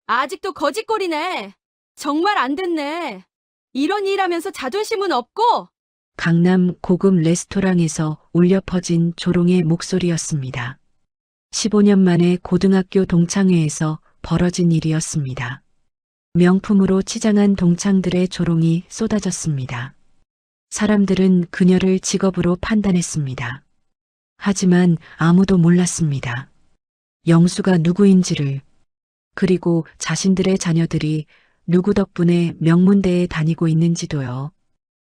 아직도 거짓골이네. 정말 안 됐네. 이런 일 하면서 자존심은 없고. 강남 고급 레스토랑에서 울려 퍼진 조롱의 목소리였습니다. 15년 만에 고등학교 동창회에서 벌어진 일이었습니다. 명품으로 치장한 동창들의 조롱이 쏟아졌습니다. 사람들은 그녀를 직업으로 판단했습니다. 하지만 아무도 몰랐습니다. 영수가 누구인지를, 그리고 자신들의 자녀들이 누구 덕분에 명문대에 다니고 있는지도요.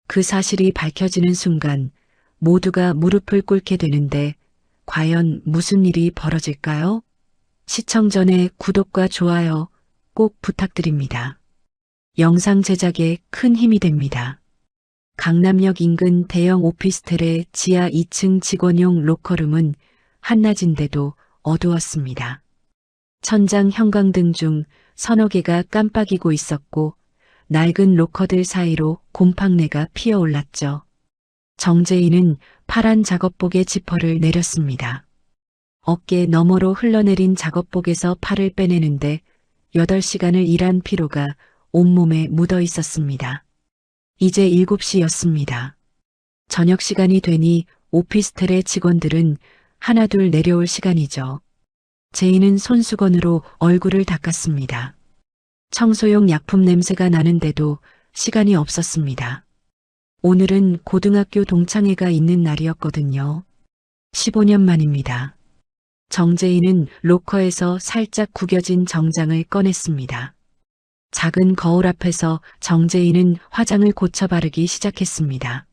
그 사실이 밝혀지는 순간 모두가 무릎을 꿇게 되는데 과연 무슨 일이 벌어질까요? 시청 전에 구독과 좋아요 꼭 부탁드립니다. 영상 제작에 큰 힘이 됩니다. 강남역 인근 대형 오피스텔의 지하 2층 직원용 로커룸은 한낮인데도 어두웠습니다. 천장 형광등 중 서너 개가 깜빡이고 있었고 낡은 로커들 사이로 곰팡내가 피어올랐죠. 정재인은 파란 작업복의 지퍼를 내렸습니다. 어깨 너머로 흘러내린 작업복에서 팔을 빼내는데 8시간을 일한 피로가 온몸에 묻어 있었습니다. 이제 7시였습니다. 저녁 시간이 되니 오피스텔의 직원들은 하나둘 내려올 시간이죠. 제인은 손수건으로 얼굴을 닦았습니다. 청소용 약품 냄새가 나는데도 시간이 없었습니다. 오늘은 고등학교 동창회가 있는 날이었거든요. 15년 만입니다. 정재인은 로커에서 살짝 구겨진 정장을 꺼냈습니다. 작은 거울 앞에서 정재인은 화장을 고쳐 바르기 시작했습니다.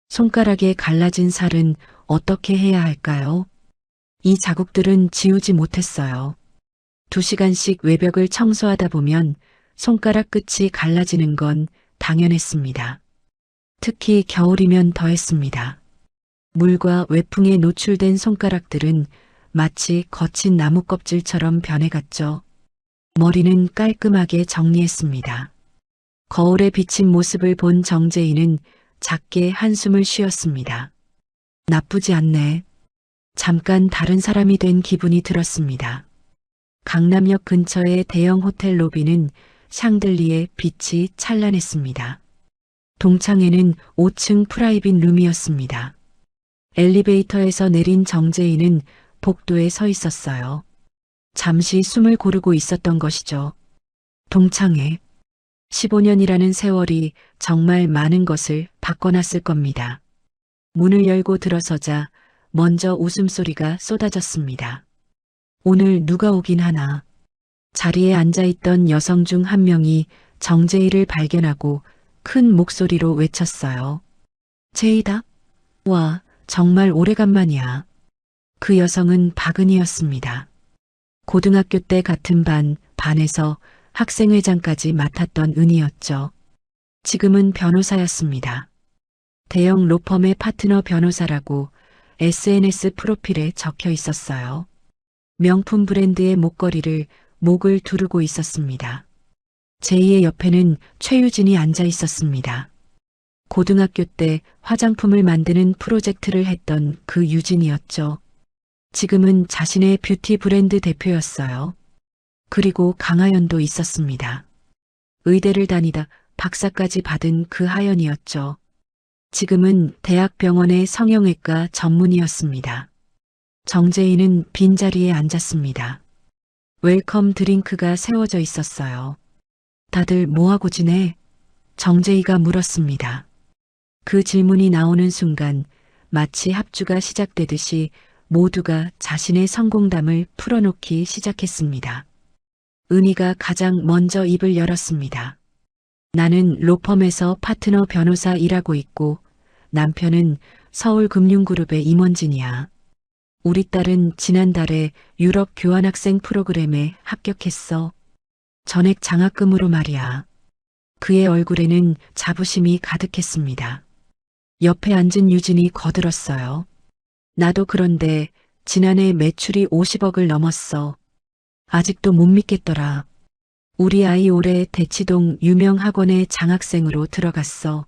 손가락에 갈라진 살은 어떻게 해야 할까요? 이 자국들은 지우지 못했어요. 2시간씩 외벽을 청소하다 보면 손가락 끝이 갈라지는 건 당연했습니다. 특히 겨울이면 더했습니다. 물과 외풍에 노출된 손가락들은 마치 거친 나무 껍질처럼 변해갔죠. 머리는 깔끔하게 정리했습니다. 거울에 비친 모습을 본 정재인은 작게 한숨을 쉬었습니다. 나쁘지 않네. 잠깐 다른 사람이 된 기분이 들었습니다. 강남역 근처의 대형 호텔 로비는 샹들리에 빛이 찬란했습니다. 동창회는 5층 프라이빗 룸이었습니다. 엘리베이터에서 내린 정재인은 복도에 서 있었어요. 잠시 숨을 고르고 있었던 것이죠. 동창회. 15년이라는 세월이 정말 많은 것을 바꿔놨을 겁니다. 문을 열고 들어서자 먼저 웃음소리가 쏟아졌습니다. 오늘 누가 오긴 하나. 자리에 앉아있던 여성 중 한 명이 정재희를 발견하고 큰 목소리로 외쳤어요. 제이다? 와, 정말 오래간만이야. 그 여성은 박은희였습니다. 고등학교 때 같은 반에서 학생회장까지 맡았던 은희였죠. 지금은 변호사였습니다. 대형 로펌의 파트너 변호사라고 SNS 프로필에 적혀 있었어요. 명품 브랜드의 목걸이를 목을 두르고 있었습니다. 제이의 옆에는 최유진이 앉아 있었습니다. 고등학교 때 화장품을 만드는 프로젝트를 했던 그 유진이었죠. 지금은 자신의 뷰티 브랜드 대표였어요. 그리고 강하연도 있었습니다. 의대를 다니다 박사까지 받은 그 하연이었죠. 지금은 대학병원의 성형외과 전문의였습니다. 정재인은 빈자리에 앉았습니다. 웰컴 드링크가 세워져 있었어요. 다들 뭐하고 지내? 정재희가 물었습니다. 그 질문이 나오는 순간 마치 합주가 시작되듯이 모두가 자신의 성공담을 풀어놓기 시작했습니다. 은희가 가장 먼저 입을 열었습니다. 나는 로펌에서 파트너 변호사 일하고 있고 남편은 서울금융그룹의 임원진이야. 우리 딸은 지난달에 유럽 교환학생 프로그램에 합격했어. 전액 장학금으로 말이야. 그의 얼굴에는 자부심이 가득했습니다. 옆에 앉은 유진이 거들었어요. 나도 그런데 지난해 매출이 50억을 넘었어. 아직도 못 믿겠더라. 우리 아이 올해 대치동 유명 학원에 장학생으로 들어갔어.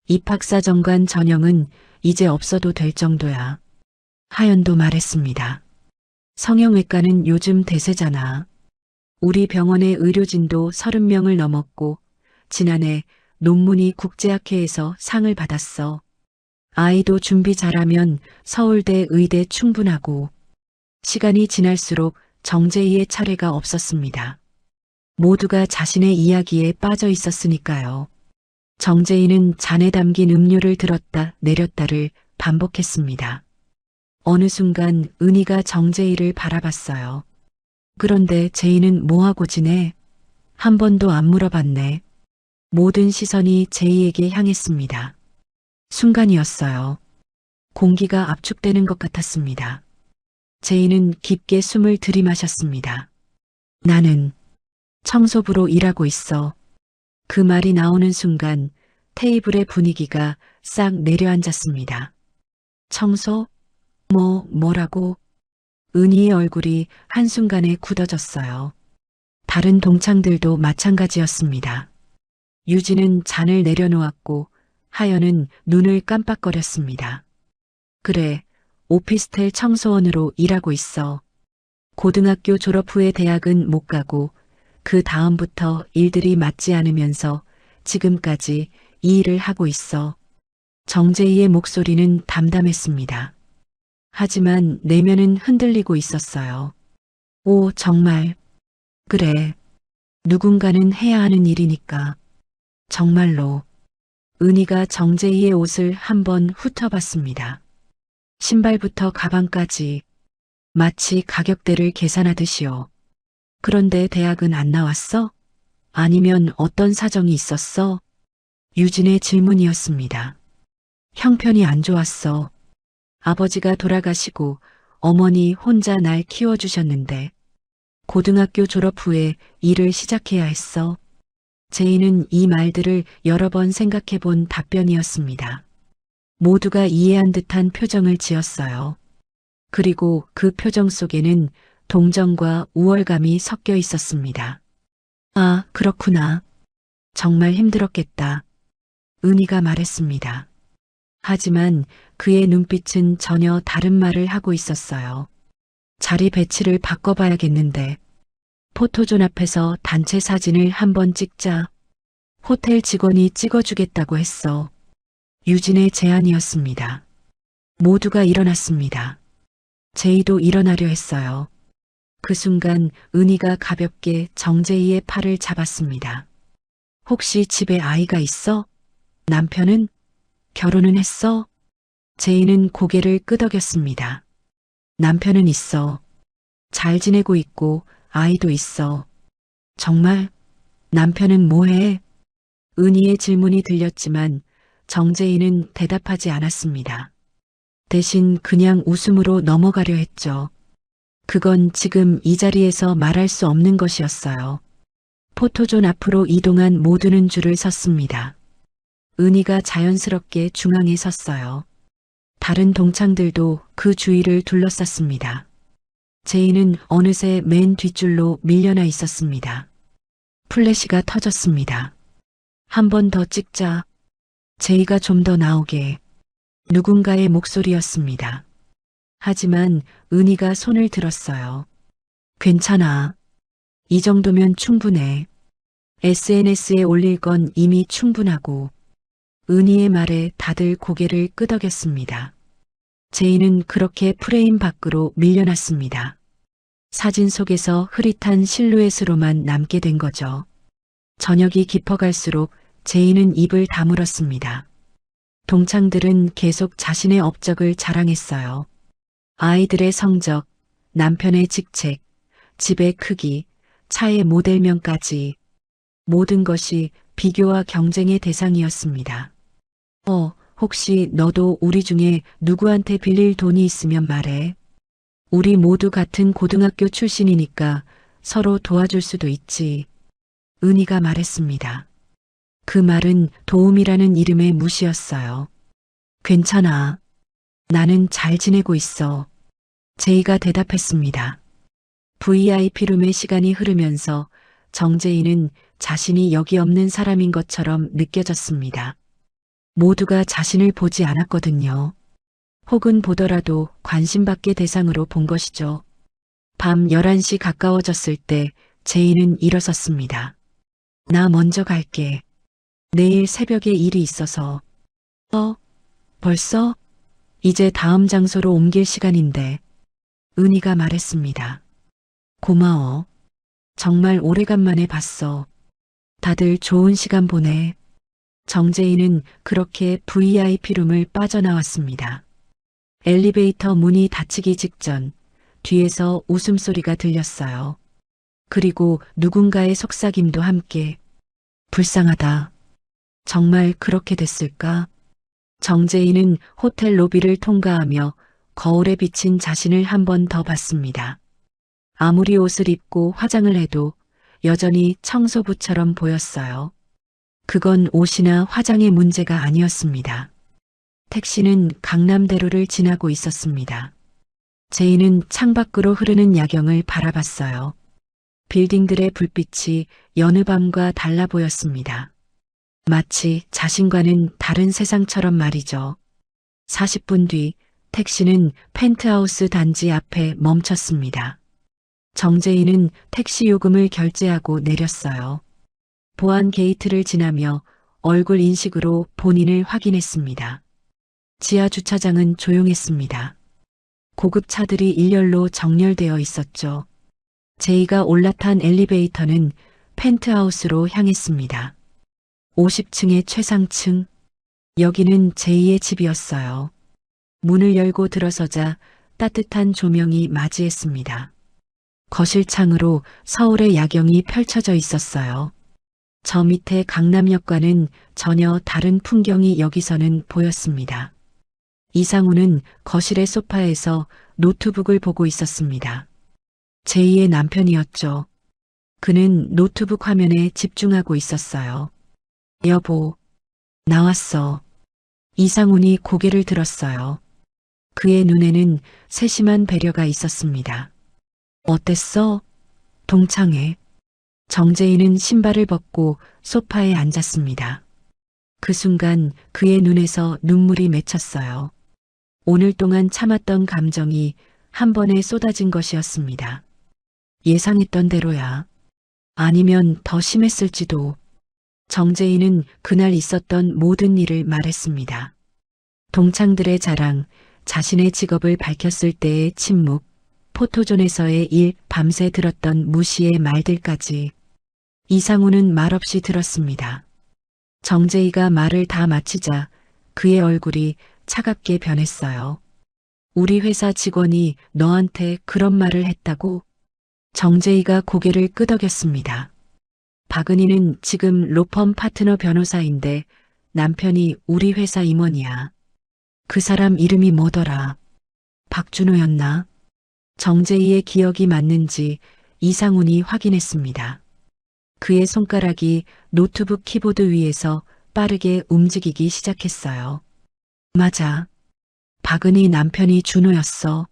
입학사정관 전형은 이제 없어도 될 정도야. 하연도 말했습니다. 성형외과는 요즘 대세잖아. 우리 병원의 의료진도 30명을 넘었고 지난해 논문이 국제학회에서 상을 받았어. 아이도 준비 잘하면 서울대 의대 충분하고. 시간이 지날수록 정재희의 차례가 없었습니다. 모두가 자신의 이야기에 빠져 있었으니까요. 정재희는 잔에 담긴 음료를 들었다 내렸다를 반복했습니다. 어느 순간 은희가 정재희를 바라봤어요. 그런데 제이는 뭐하고 지내? 한 번도 안 물어봤네. 모든 시선이 제이에게 향했습니다. 순간이었어요. 공기가 압축되는 것 같았습니다. 제이는 깊게 숨을 들이마셨습니다. 나는 청소부로 일하고 있어. 그 말이 나오는 순간 테이블의 분위기가 싹 내려앉았습니다. 청소? 뭐라고? 은희의 얼굴이 한순간에 굳어졌어요. 다른 동창들도 마찬가지였습니다. 유진은 잔을 내려놓았고 하연은 눈을 깜빡거렸습니다. 그래, 오피스텔 청소원으로 일하고 있어. 고등학교 졸업 후에 대학은 못 가고 그 다음부터 일들이 맞지 않으면서 지금까지 이 일을 하고 있어. 정재희의 목소리는 담담했습니다. 하지만 내면은 흔들리고 있었어요. 오, 정말. 그래. 누군가는 해야 하는 일이니까. 정말로. 은희가 정재희의 옷을 한번 훑어봤습니다. 신발부터 가방까지 마치 가격대를 계산하듯이요. 그런데 대학은 안 나왔어? 아니면 어떤 사정이 있었어? 유진의 질문이었습니다. 형편이 안 좋았어. 아버지가 돌아가시고 어머니 혼자 날 키워주셨는데 고등학교 졸업 후에 일을 시작해야 했어. 제이는 이 말들을 여러 번 생각해 본 답변이었습니다. 모두가 이해한 듯한 표정을 지었어요. 그리고 그 표정 속에는 동정과 우월감이 섞여 있었습니다. 아, 그렇구나. 정말 힘들었겠다. 은희가 말했습니다. 하지만 그의 눈빛은 전혀 다른 말을 하고 있었어요. 자리 배치를 바꿔봐야겠는데. 포토존 앞에서 단체 사진을 한번 찍자. 호텔 직원이 찍어주겠다고 했어. 유진의 제안이었습니다. 모두가 일어났습니다. 제이도 일어나려 했어요. 그 순간 은희가 가볍게 정재희의 팔을 잡았습니다. 혹시 집에 아이가 있어? 남편은? 결혼은 했어? 제이는 고개를 끄덕였습니다. 남편은 있어. 잘 지내고 있고 아이도 있어. 정말? 남편은 뭐해? 은희의 질문이 들렸지만 정재희는 대답하지 않았습니다. 대신 그냥 웃음으로 넘어가려 했죠. 그건 지금 이 자리에서 말할 수 없는 것이었어요. 포토존 앞으로 이동한 모두는 줄을 섰습니다. 은희가 자연스럽게 중앙에 섰어요. 다른 동창들도 그 주위를 둘러쌌습니다. 제이는 어느새 맨 뒷줄로 밀려나 있었습니다. 플래시가 터졌습니다. 한 번 더 찍자. 제이가 좀 더 나오게. 누군가의 목소리였습니다. 하지만 은희가 손을 들었어요. 괜찮아. 이 정도면 충분해. SNS에 올릴 건 이미 충분하고. 은희의 말에 다들 고개를 끄덕였습니다. 제이는 그렇게 프레임 밖으로 밀려났습니다. 사진 속에서 흐릿한 실루엣으로만 남게 된 거죠. 저녁이 깊어갈수록 제이는 입을 다물었습니다. 동창들은 계속 자신의 업적을 자랑했어요. 아이들의 성적, 남편의 직책, 집의 크기, 차의 모델명까지 모든 것이 비교와 경쟁의 대상이었습니다. 혹시 너도 우리 중에 누구한테 빌릴 돈이 있으면 말해. 우리 모두 같은 고등학교 출신이니까 서로 도와줄 수도 있지. 은희가 말했습니다. 그 말은 도움이라는 이름의 무시였어요. 괜찮아. 나는 잘 지내고 있어. 제이가 대답했습니다. VIP룸의 시간이 흐르면서 정재희는 자신이 여기 없는 사람인 것처럼 느껴졌습니다. 모두가 자신을 보지 않았거든요. 혹은 보더라도 관심받게 대상으로 본 것이죠. 밤 11시 가까워졌을 때 제이는 일어섰습니다. 나 먼저 갈게. 내일 새벽에 일이 있어서. 벌써? 이제 다음 장소로 옮길 시간인데. 은희가 말했습니다. 고마워. 정말 오래간만에 봤어. 다들 좋은 시간 보내. 정재희는 그렇게 VIP룸을 빠져나왔습니다. 엘리베이터 문이 닫히기 직전 뒤에서 웃음소리가 들렸어요. 그리고 누군가의 속삭임도 함께. 불쌍하다. 정말 그렇게 됐을까? 정재희는 호텔 로비를 통과하며 거울에 비친 자신을 한 번 더 봤습니다. 아무리 옷을 입고 화장을 해도 여전히 청소부처럼 보였어요. 그건 옷이나 화장의 문제가 아니었습니다. 택시는 강남대로를 지나고 있었습니다. 제이는 창밖으로 흐르는 야경을 바라봤어요. 빌딩들의 불빛이 여느 밤과 달라 보였습니다. 마치 자신과는 다른 세상처럼 말이죠. 40분 뒤 택시는 펜트하우스 단지 앞에 멈췄습니다. 정재희는 택시 요금을 결제하고 내렸어요. 보안 게이트를 지나며 얼굴 인식으로 본인을 확인했습니다. 지하 주차장은 조용했습니다. 고급 차들이 일렬로 정렬되어 있었죠. 제이가 올라탄 엘리베이터는 펜트하우스로 향했습니다. 50층의 최상층. 여기는 제이의 집이었어요. 문을 열고 들어서자 따뜻한 조명이 맞이했습니다. 거실 창으로 서울의 야경이 펼쳐져 있었어요. 저 밑에 강남역과는 전혀 다른 풍경이 여기서는 보였습니다. 이상우는 거실의 소파에서 노트북을 보고 있었습니다. 제이의 남편이었죠. 그는 노트북 화면에 집중하고 있었어요. 여보, 나왔어. 이상훈이 고개를 들었어요. 그의 눈에는 세심한 배려가 있었습니다. 어땠어? 동창회. 정재희는 신발을 벗고 소파에 앉았습니다. 그 순간 그의 눈에서 눈물이 맺혔어요. 오늘 동안 참았던 감정이 한 번에 쏟아진 것이었습니다. 예상했던 대로야. 아니면 더 심했을지도. 정재희는 그날 있었던 모든 일을 말했습니다. 동창들의 자랑, 자신의 직업을 밝혔을 때의 침묵, 포토존에서의 일, 밤새 들었던 무시의 말들까지. 이상우는 말없이 들었습니다. 정재희가 말을 다 마치자 그의 얼굴이 차갑게 변했어요. 우리 회사 직원이 너한테 그런 말을 했다고? 정재희가 고개를 끄덕였습니다. 박은희는 지금 로펌 파트너 변호사인데 남편이 우리 회사 임원이야. 그 사람 이름이 뭐더라? 박준호였나? 정재희의 기억이 맞는지 이상훈이 확인했습니다. 그의 손가락이 노트북 키보드 위에서 빠르게 움직이기 시작했어요. 맞아. 박은희 남편이 준호였어.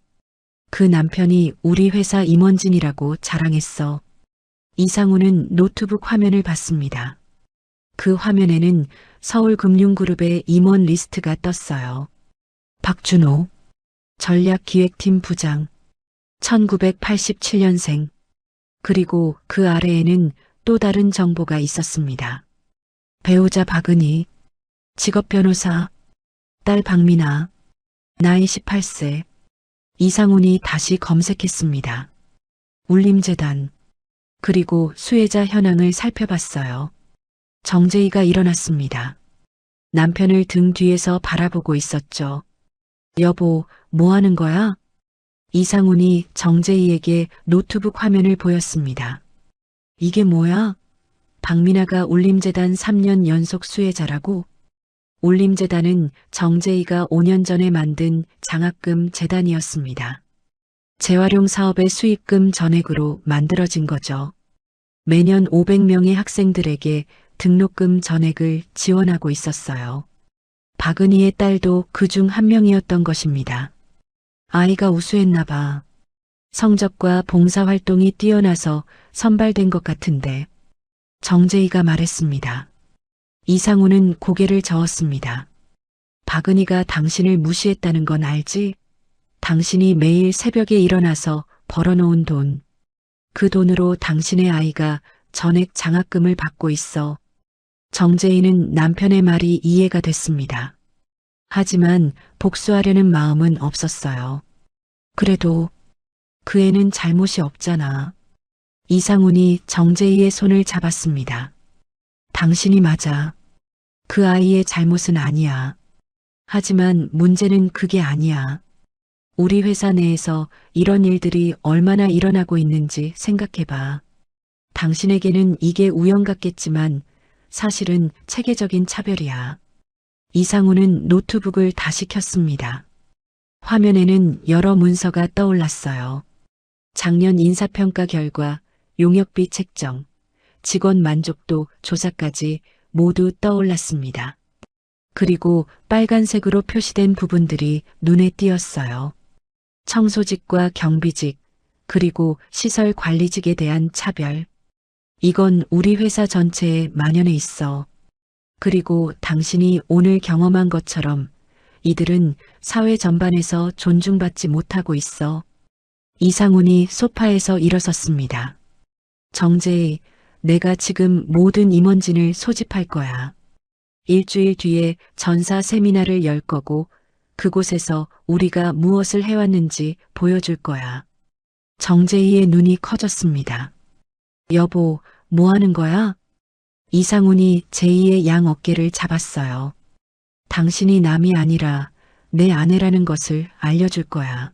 그 남편이 우리 회사 임원진이라고 자랑했어. 이상훈은 노트북 화면을 봤습니다. 그 화면에는 서울금융그룹의 임원 리스트가 떴어요. 박준호, 전략기획팀 부장, 1987년생. 그리고 그 아래에는 또 다른 정보가 있었습니다. 배우자 박은희, 직업 변호사, 딸 박민아, 나이 18세. 이상훈이 다시 검색했습니다. 울림재단, 그리고 수혜자 현황을 살펴봤어요. 정재희가 일어났습니다. 남편을 등 뒤에서 바라보고 있었죠. 여보, 뭐 하는 거야? 이상훈이 정재희에게 노트북 화면을 보였습니다. 이게 뭐야? 박민아가 울림재단 3년 연속 수혜자라고? 울림재단은 정재희가 5년 전에 만든 장학금 재단이었습니다. 재활용 사업의 수익금 전액으로 만들어진 거죠. 매년 500명의 학생들에게 등록금 전액을 지원하고 있었어요. 박은희의 딸도 그중 한 명이었던 것입니다. 아이가 우수했나 봐. 성적과 봉사활동이 뛰어나서 선발된 것 같은데. 정재희가 말했습니다. 이상우는 고개를 저었습니다. 박은희가 당신을 무시했다는 건 알지? 당신이 매일 새벽에 일어나서 벌어놓은 돈, 그 돈으로 당신의 아이가 전액 장학금을 받고 있어. 정재희는 남편의 말이 이해가 됐습니다. 하지만 복수하려는 마음은 없었어요. 그래도 그 애는 잘못이 없잖아. 이상훈이 정재희의 손을 잡았습니다. 당신이 맞아. 그 아이의 잘못은 아니야. 하지만 문제는 그게 아니야. 우리 회사 내에서 이런 일들이 얼마나 일어나고 있는지 생각해봐. 당신에게는 이게 우연 같겠지만 사실은 체계적인 차별이야. 이상우는 노트북을 다시 켰습니다. 화면에는 여러 문서가 떠올랐어요. 작년 인사평가 결과, 용역비 책정, 직원 만족도 조사까지 모두 떠올랐습니다. 그리고 빨간색으로 표시된 부분들이 눈에 띄었어요. 청소직과 경비직, 그리고 시설 관리직에 대한 차별. 이건 우리 회사 전체에 만연해 있어. 그리고 당신이 오늘 경험한 것처럼 이들은 사회 전반에서 존중받지 못하고 있어. 이상훈이 소파에서 일어섰습니다. 정재희, 내가 지금 모든 임원진을 소집할 거야. 일주일 뒤에 전사 세미나를 열 거고 그곳에서 우리가 무엇을 해왔는지 보여줄 거야. 정재희의 눈이 커졌습니다. 여보, 뭐 하는 거야? 이상훈이 제이의 양 어깨를 잡았어요. 당신이 남이 아니라 내 아내라는 것을 알려줄 거야.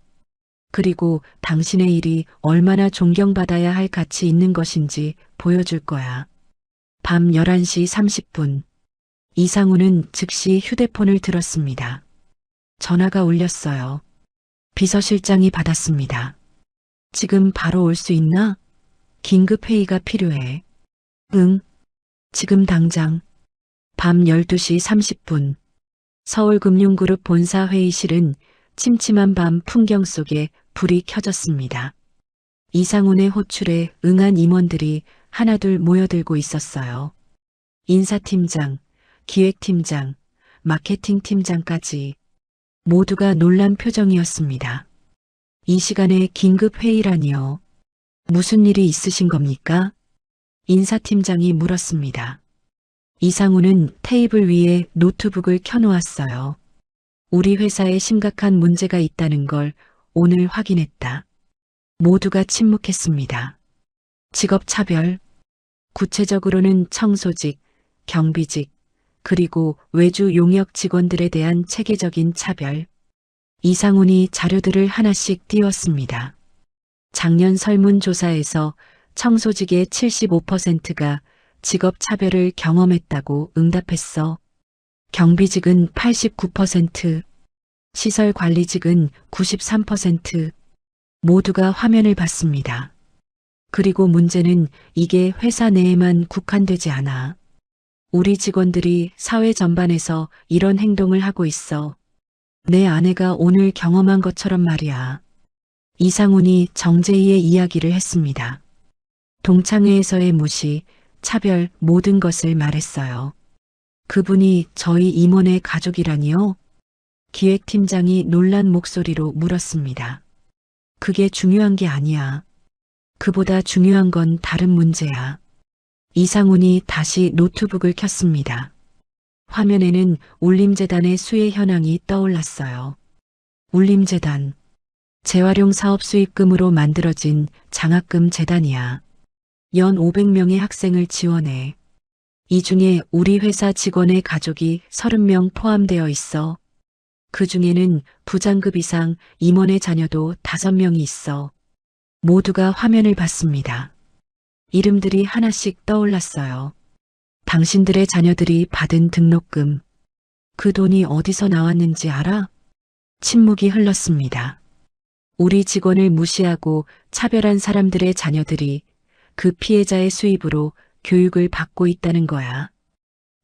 그리고 당신의 일이 얼마나 존경받아야 할 가치 있는 것인지 보여줄 거야. 밤 11시 30분. 이상훈은 즉시 휴대폰을 들었습니다. 전화가 울렸어요. 비서실장이 받았습니다. 지금 바로 올 수 있나? 긴급 회의가 필요해. 응. 지금 당장. 밤 12시 30분. 서울금융그룹 본사 회의실은 침침한 밤 풍경 속에 불이 켜졌습니다. 이상훈의 호출에 응한 임원들이 하나둘 모여들고 있었어요. 인사팀장, 기획팀장, 마케팅팀장까지 모두가 놀란 표정이었습니다. 이 시간에 긴급 회의라니요. 무슨 일이 있으신 겁니까? 인사팀장이 물었습니다. 이상훈은 테이블 위에 노트북을 켜놓았어요. 우리 회사에 심각한 문제가 있다는 걸 오늘 확인했다. 모두가 침묵했습니다. 직업차별, 구체적으로는 청소직, 경비직, 그리고 외주 용역 직원들에 대한 체계적인 차별. 이상훈이 자료들을 하나씩 띄웠습니다. 작년 설문조사에서 청소직의 75%가 직업차별을 경험했다고 응답했어. 경비직은 89%, 시설관리직은 93%, 모두가 화면을 봤습니다. 그리고 문제는 이게 회사 내에만 국한되지 않아. 우리 직원들이 사회 전반에서 이런 행동을 하고 있어. 내 아내가 오늘 경험한 것처럼 말이야. 이상훈이 정재희의 이야기를 했습니다. 동창회에서의 무시, 차별, 모든 것을 말했어요. 그분이 저희 임원의 가족이라니요? 기획팀장이 놀란 목소리로 물었습니다. 그게 중요한 게 아니야. 그보다 중요한 건 다른 문제야. 이상훈이 다시 노트북을 켰습니다. 화면에는 울림재단의 수혜 현황이 떠올랐어요. 울림재단, 재활용 사업 수익금으로 만들어진 장학금 재단이야. 연 500명의 학생을 지원해. 이 중에 우리 회사 직원의 가족이 30명 포함되어 있어. 그 중에는 부장급 이상 임원의 자녀도 5명이 있어. 모두가 화면을 봤습니다. 이름들이 하나씩 떠올랐어요. 당신들의 자녀들이 받은 등록금. 그 돈이 어디서 나왔는지 알아? 침묵이 흘렀습니다. 우리 직원을 무시하고 차별한 사람들의 자녀들이 그 피해자의 수입으로 교육을 받고 있다는 거야.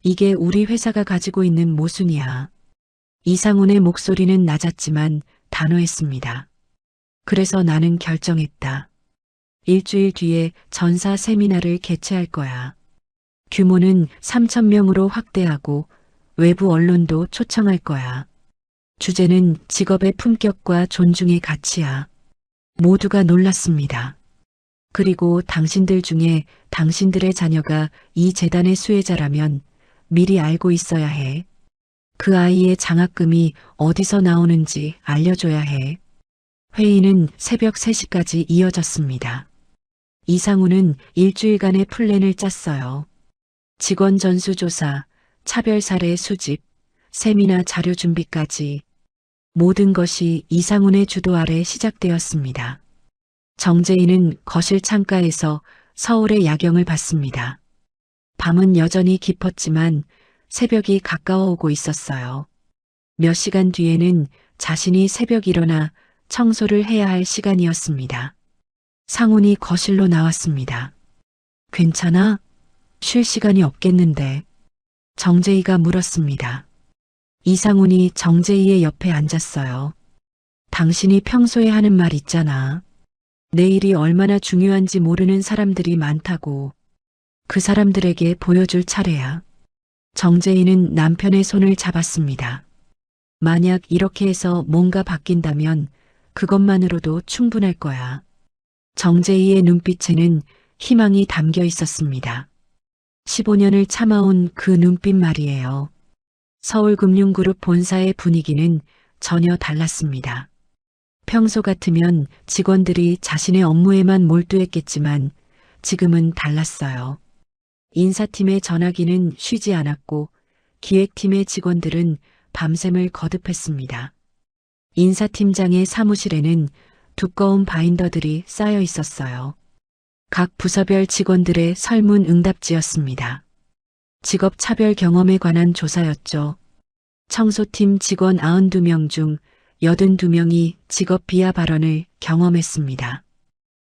이게 우리 회사가 가지고 있는 모순이야. 이상훈의 목소리는 낮았지만 단호했습니다. 그래서 나는 결정했다. 일주일 뒤에 전사 세미나를 개최할 거야. 규모는 3,000명으로 확대하고 외부 언론도 초청할 거야. 주제는 직업의 품격과 존중의 가치야. 모두가 놀랐습니다. 그리고 당신들 중에 당신들의 자녀가 이 재단의 수혜자라면 미리 알고 있어야 해. 그 아이의 장학금이 어디서 나오는지 알려줘야 해. 회의는 새벽 3시까지 이어졌습니다. 이상우는 일주일간의 플랜을 짰어요. 직원 전수조사, 차별 사례 수집, 세미나 자료 준비까지 모든 것이 이상훈의 주도 아래 시작되었습니다. 정재인은 거실 창가에서 서울의 야경을 봤습니다. 밤은 여전히 깊었지만 새벽이 가까워 오고 있었어요. 몇 시간 뒤에는 자신이 새벽 일어나 청소를 해야 할 시간이었습니다. 상훈이 거실로 나왔습니다. 괜찮아? 쉴 시간이 없겠는데. 정재희가 물었습니다. 이상훈이 정재희의 옆에 앉았어요. 당신이 평소에 하는 말 있잖아. 내일이 얼마나 중요한지 모르는 사람들이 많다고. 그 사람들에게 보여줄 차례야. 정재희는 남편의 손을 잡았습니다. 만약 이렇게 해서 뭔가 바뀐다면 그것만으로도 충분할 거야. 정재희의 눈빛에는 희망이 담겨 있었습니다. 15년을 참아온 그 눈빛 말이에요. 서울금융그룹 본사의 분위기는 전혀 달랐습니다. 평소 같으면 직원들이 자신의 업무에만 몰두했겠지만 지금은 달랐어요. 인사팀의 전화기는 쉬지 않았고 기획팀의 직원들은 밤샘을 거듭했습니다. 인사팀장의 사무실에는 두꺼운 바인더들이 쌓여 있었어요. 각 부서별 직원들의 설문 응답지였습니다. 직업 차별 경험에 관한 조사였죠. 청소팀 직원 92명 중 82명이 직업 비하 발언을 경험했습니다.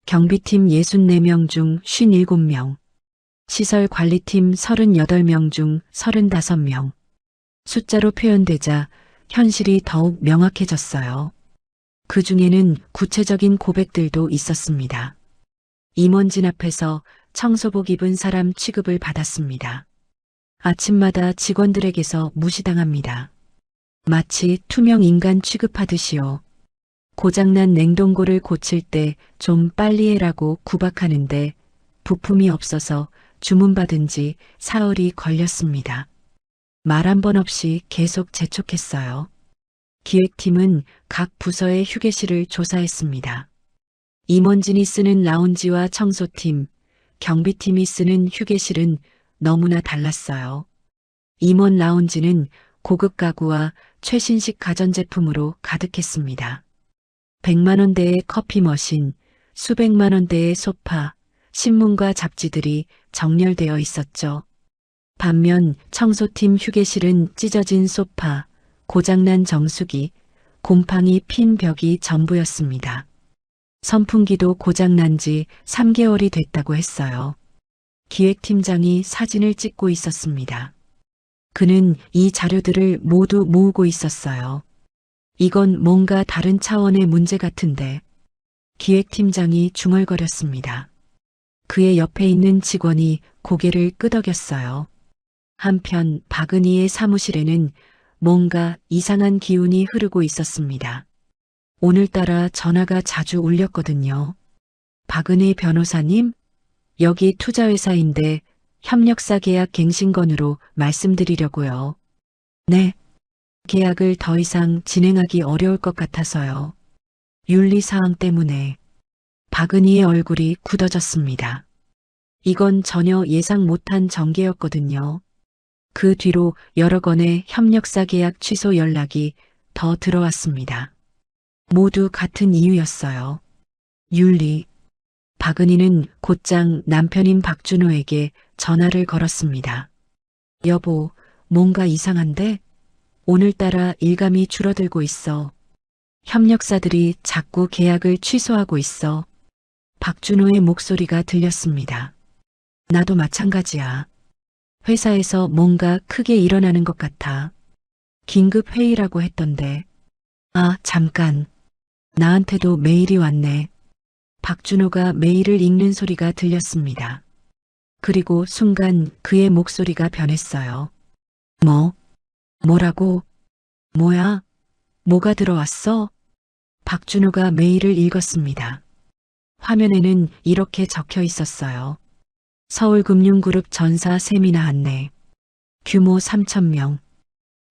경비팀 64명 중 57명, 시설관리팀 38명 중 35명. 숫자로 표현되자 현실이 더욱 명확해졌어요. 그 중에는 구체적인 고백들도 있었습니다. 임원진 앞에서 청소복 입은 사람 취급을 받았습니다. 아침마다 직원들에게서 무시당합니다. 마치 투명 인간 취급하듯이요. 고장난 냉동고를 고칠 때 좀 빨리 해라고 구박하는데 부품이 없어서 주문받은 지 사흘이 걸렸습니다. 말 한 번 없이 계속 재촉했어요. 기획팀은 각 부서의 휴게실을 조사했습니다. 임원진이 쓰는 라운지와 청소팀, 경비팀이 쓰는 휴게실은 너무나 달랐어요. 임원 라운지는 고급 가구와 최신식 가전제품으로 가득했습니다. 100만 원대의 커피 머신, 수백만 원대의 소파, 신문과 잡지들이 정렬되어 있었죠. 반면 청소팀 휴게실은 찢어진 소파, 고장난 정수기, 곰팡이 핀 벽이 전부였습니다. 선풍기도 고장난 지 3개월이 됐다고 했어요. 기획팀장이 사진을 찍고 있었습니다. 그는 이 자료들을 모두 모으고 있었어요. 이건 뭔가 다른 차원의 문제 같은데. 기획팀장이 중얼거렸습니다. 그의 옆에 있는 직원이 고개를 끄덕였어요. 한편 박은희의 사무실에는 뭔가 이상한 기운이 흐르고 있었습니다. 오늘따라 전화가 자주 울렸거든요. 박은희 변호사님, 여기 투자회사인데 협력사 계약 갱신건으로 말씀드리려고요. 네. 계약을 더 이상 진행하기 어려울 것 같아서요. 윤리사항 때문에. 박은희의 얼굴이 굳어졌습니다. 이건 전혀 예상 못한 전개였거든요. 그 뒤로 여러 건의 협력사 계약 취소 연락이 더 들어왔습니다. 모두 같은 이유였어요. 윤리. 박은희는 곧장 남편인 박준호에게 전화를 걸었습니다. 여보, 뭔가 이상한데? 오늘따라 일감이 줄어들고 있어. 협력사들이 자꾸 계약을 취소하고 있어. 박준호의 목소리가 들렸습니다. 나도 마찬가지야. 회사에서 뭔가 크게 일어나는 것 같아. 긴급 회의라고 했던데. 아, 잠깐. 나한테도 메일이 왔네. 박준호가 메일을 읽는 소리가 들렸습니다. 그리고 순간 그의 목소리가 변했어요. 뭐라고? 뭐야? 뭐가 들어왔어? 박준호가 메일을 읽었습니다. 화면에는 이렇게 적혀 있었어요. 서울금융그룹 전사 세미나 안내. 규모 3,000명.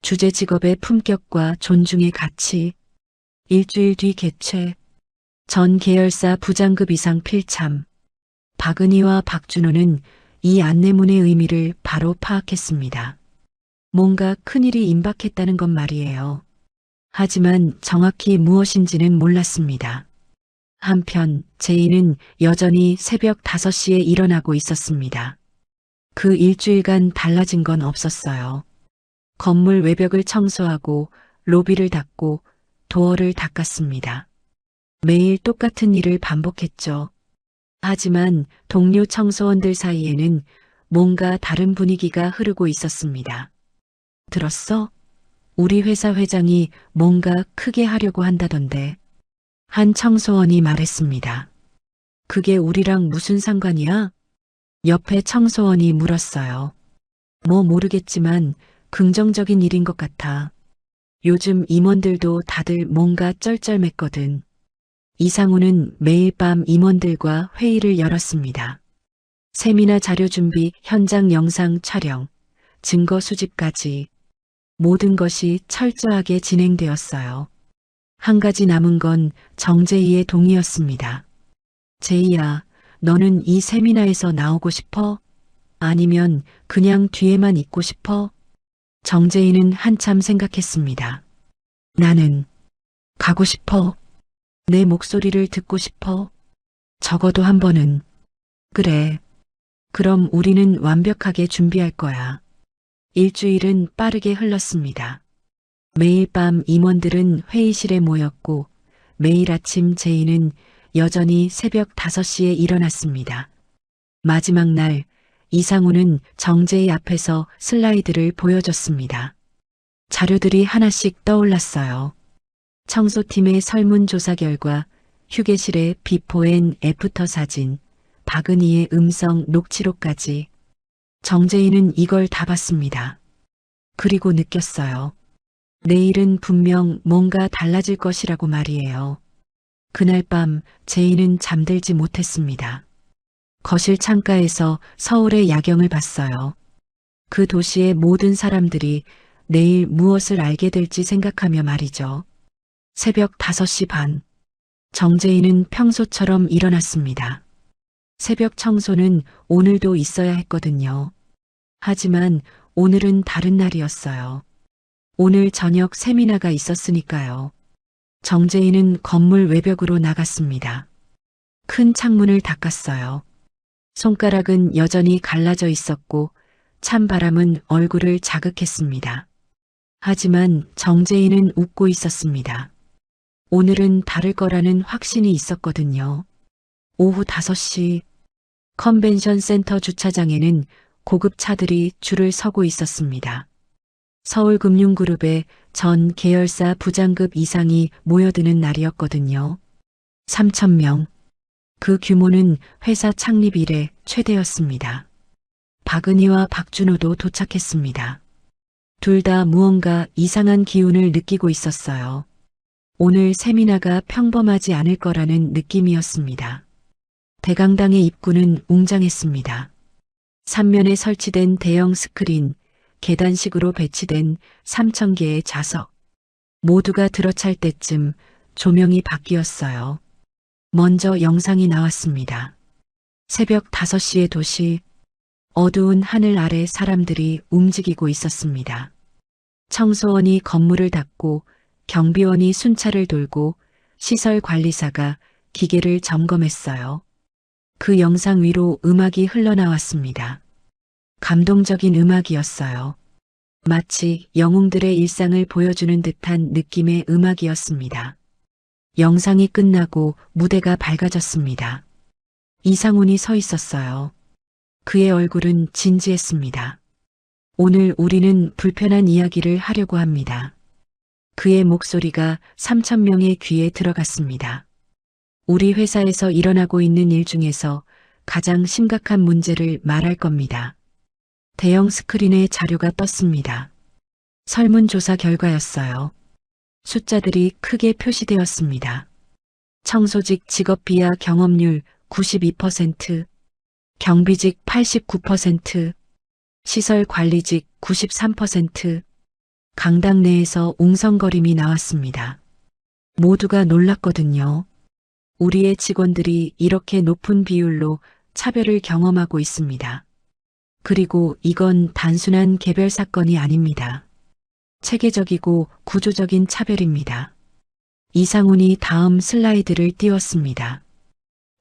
주재 직업의 품격과 존중의 가치. 일주일 뒤 개최. 전 계열사 부장급 이상 필참. 박은희와 박준호는 이 안내문의 의미를 바로 파악했습니다. 뭔가 큰일이 임박했다는 것 말이에요. 하지만 정확히 무엇인지는 몰랐습니다. 한편 제이는 여전히 새벽 5시에 일어나고 있었습니다. 그 일주일간 달라진 건 없었어요. 건물 외벽을 청소하고 로비를 닦고 도어를 닦았습니다. 매일 똑같은 일을 반복했죠. 하지만 동료 청소원들 사이에는 뭔가 다른 분위기가 흐르고 있었습니다. 들었어? 우리 회사 회장이 뭔가 크게 하려고 한다던데. 한 청소원이 말했습니다. 그게 우리랑 무슨 상관이야? 옆에 청소원이 물었어요. 뭐 모르겠지만 긍정적인 일인 것 같아. 요즘 임원들도 다들 뭔가 쩔쩔맸거든. 이상우는 매일 밤 임원들과 회의를 열었습니다. 세미나 자료 준비, 현장 영상 촬영, 증거 수집까지 모든 것이 철저하게 진행되었어요. 한 가지 남은 건 정재희의 동의였습니다. 제이야, 너는 이 세미나에서 나오고 싶어? 아니면 그냥 뒤에만 있고 싶어? 정재희는 한참 생각했습니다. 나는 가고 싶어. 내 목소리를 듣고 싶어. 적어도 한 번은. 그래. 그럼 우리는 완벽하게 준비할 거야. 일주일은 빠르게 흘렀습니다. 매일 밤 임원들은 회의실에 모였고 매일 아침 제이는 여전히 새벽 5시에 일어났습니다. 마지막 날 이상우는 정재희 앞에서 슬라이드를 보여줬습니다. 자료들이 하나씩 떠올랐어요. 청소팀의 설문조사 결과, 휴게실의 비포 앤 애프터 사진, 박은희의 음성 녹취록까지. 정재희는 이걸 다 봤습니다. 그리고 느꼈어요. 내일은 분명 뭔가 달라질 것이라고 말이에요. 그날 밤 제이는 잠들지 못했습니다. 거실 창가에서 서울의 야경을 봤어요. 그 도시의 모든 사람들이 내일 무엇을 알게 될지 생각하며 말이죠. 새벽 5시 반. 정재희는 평소처럼 일어났습니다. 새벽 청소는 오늘도 있어야 했거든요. 하지만 오늘은 다른 날이었어요. 오늘 저녁 세미나가 있었으니까요. 정재희는 건물 외벽으로 나갔습니다. 큰 창문을 닦았어요. 손가락은 여전히 갈라져 있었고 찬바람은 얼굴을 자극했습니다. 하지만 정재희는 웃고 있었습니다. 오늘은 다를 거라는 확신이 있었거든요. 오후 5시 컨벤션 센터 주차장에는 고급 차들이 줄을 서고 있었습니다. 서울금융그룹의 전 계열사 부장급 이상이 모여드는 날이었거든요. 3,000명. 그 규모는 회사 창립 이래 최대였습니다. 박은희와 박준호도 도착했습니다. 둘 다 무언가 이상한 기운을 느끼고 있었어요. 오늘 세미나가 평범하지 않을 거라는 느낌이었습니다. 대강당의 입구는 웅장했습니다. 3면에 설치된 대형 스크린, 계단식으로 배치된 3,000개의 좌석. 모두가 들어찰 때쯤 조명이 바뀌었어요. 먼저 영상이 나왔습니다. 새벽 5시의 도시, 어두운 하늘 아래 사람들이 움직이고 있었습니다. 청소원이 건물을 닫고 경비원이 순찰을 돌고 시설관리사가 기계를 점검했어요. 그 영상 위로 음악이 흘러나왔습니다. 감동적인 음악이었어요. 마치 영웅들의 일상을 보여주는 듯한 느낌의 음악이었습니다. 영상이 끝나고 무대가 밝아졌습니다. 이상훈이 서 있었어요. 그의 얼굴은 진지했습니다. 오늘 우리는 불편한 이야기를 하려고 합니다. 그의 목소리가 3,000명의 귀에 들어갔습니다. 우리 회사에서 일어나고 있는 일 중에서 가장 심각한 문제를 말할 겁니다. 대형 스크린에 자료가 떴습니다. 설문조사 결과였어요. 숫자들이 크게 표시되었습니다. 청소직 직업 비하 경험률 92%, 경비직 89%, 시설 관리직 93%, 강당 내에서 웅성거림이 나왔습니다. 모두가 놀랐거든요. 우리의 직원들이 이렇게 높은 비율로 차별을 경험하고 있습니다. 그리고 이건 단순한 개별 사건이 아닙니다. 체계적이고 구조적인 차별입니다. 이상훈이 다음 슬라이드를 띄웠습니다.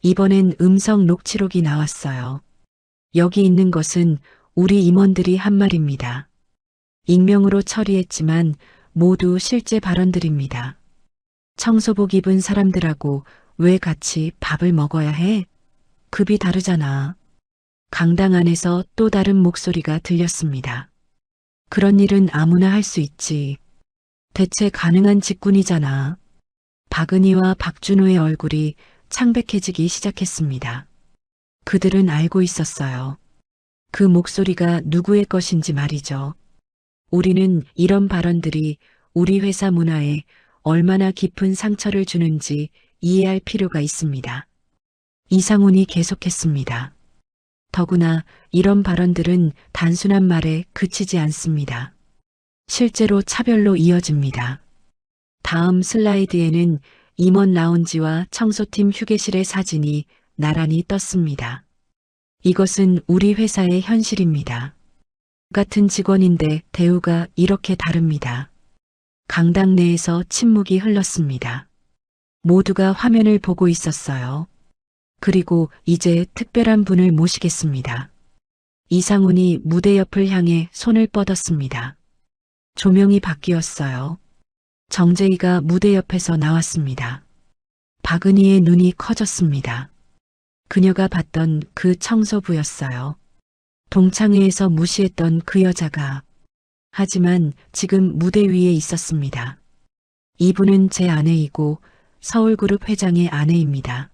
이번엔 음성 녹취록이 나왔어요. 여기 있는 것은 우리 임원들이 한 말입니다. 익명으로 처리했지만 모두 실제 발언들입니다. 청소복 입은 사람들하고 왜 같이 밥을 먹어야 해? 급이 다르잖아. 강당 안에서 또 다른 목소리가 들렸습니다. 그런 일은 아무나 할 수 있지. 대체 가능한 직군이잖아. 박은희와 박준호의 얼굴이 창백해지기 시작했습니다. 그들은 알고 있었어요. 그 목소리가 누구의 것인지 말이죠. 우리는 이런 발언들이 우리 회사 문화에 얼마나 깊은 상처를 주는지 이해할 필요가 있습니다. 이상훈이 계속했습니다. 더구나 이런 발언들은 단순한 말에 그치지 않습니다. 실제로 차별로 이어집니다. 다음 슬라이드에는 임원 라운지와 청소팀 휴게실의 사진이 나란히 떴습니다. 이것은 우리 회사의 현실입니다. 같은 직원인데 대우가 이렇게 다릅니다. 강당 내에서 침묵이 흘렀습니다. 모두가 화면을 보고 있었어요. 그리고 이제 특별한 분을 모시겠습니다. 이상훈이 무대 옆을 향해 손을 뻗었습니다. 조명이 바뀌었어요. 정재희가 무대 옆에서 나왔습니다. 박은희의 눈이 커졌습니다. 그녀가 봤던 그 청소부였어요. 동창회에서 무시했던 그 여자가 하지만 지금 무대 위에 있었습니다. 이분은 제 아내이고 서울그룹 회장의 아내입니다.